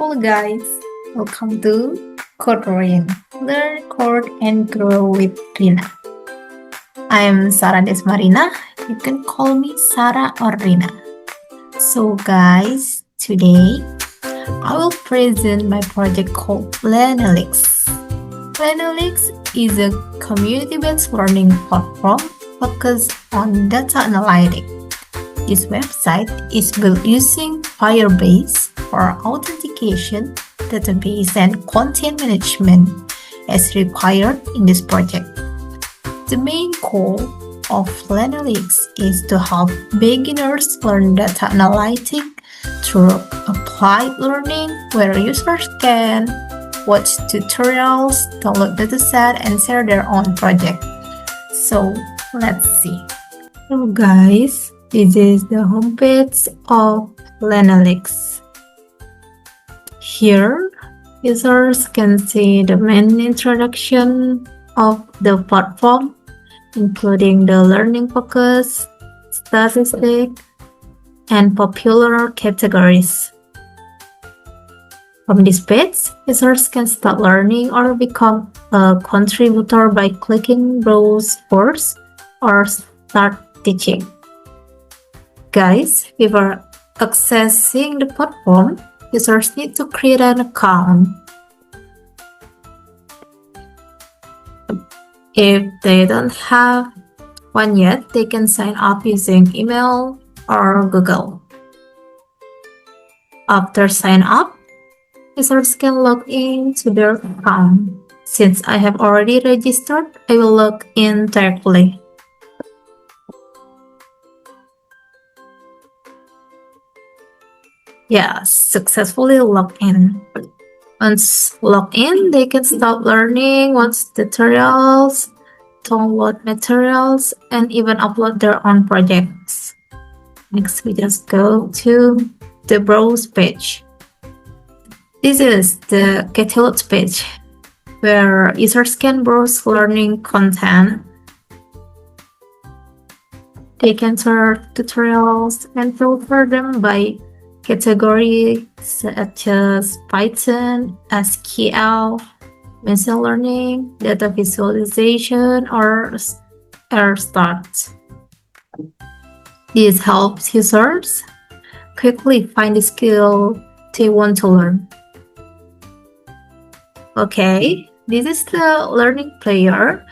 Hello guys, welcome to Code Rain. Learn, code, and grow with Rina. I am Sarah Desmarina. You can call me Sarah or Rina. So guys, today I will present my project called Lanalyx. Lanalyx is a community-based learning platform focused on data analytics. This website is built using Firebase for authentication, database, and content management as required in this project. The main goal of Lanalyx is to help beginners learn data analytics through applied learning, where users can watch tutorials, download datasets, and share their own project. So let's see. Hello guys, this is the homepage of Lanalyx. Here, users can see the main introduction of the platform, including the learning focus, statistics, and popular categories. From this page, users can start learning or become a contributor by clicking Browse Course or Start Teaching. Guys, before accessing the platform, users need to create an account. If they don't have one yet, they can sign up using email or Google. After sign up, users can log in to their account. Since I have already registered, I will log in directly. Yes, successfully logged in. Once logged in, they can start learning, watch tutorials, download materials, and even upload their own projects. Next, we just go to the Browse page. This is the catalog page, where users can browse learning content. They can search tutorials and filter them by categories such as Python, SQL, machine learning, data visualization, or start. This helps users quickly find the skill they want to learn. Okay, this is the learning player,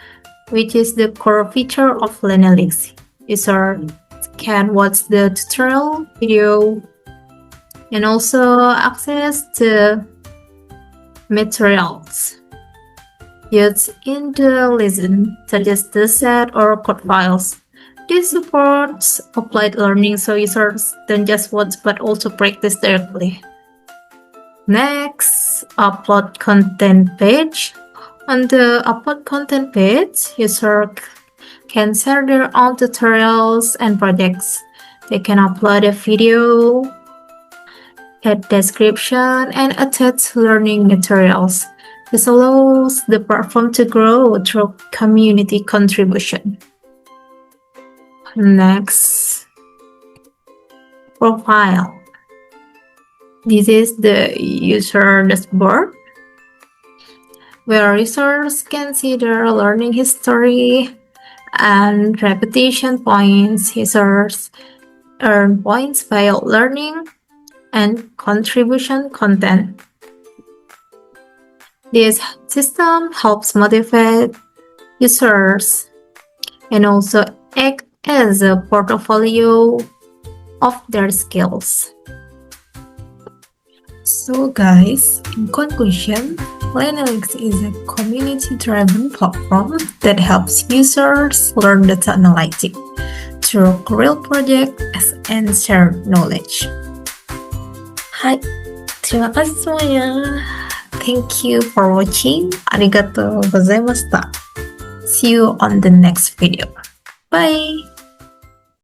which is the core feature of Lanalyx. Users can watch the tutorial video and also access the materials used in the lesson, such as dataset or code files. This supports applied learning, so users don't just watch but also practice directly. Next, upload content page. On the upload content page, users can share their own tutorials and projects. They can upload a video, add description, and attach learning materials. This allows the platform to grow through community contribution. Next, profile. This is the user dashboard, where users can see their learning history and repetition points. Users earn points by learning and contribution content. This system helps motivate users and also act as a portfolio of their skills. So guys, in conclusion, Lanalyx is a community-driven platform that helps users learn data analytics through real projects and shared knowledge. Hai, terima kasih semuanya. Thank you for watching. Arigatou gozaimashita. See you on the next video. Bye!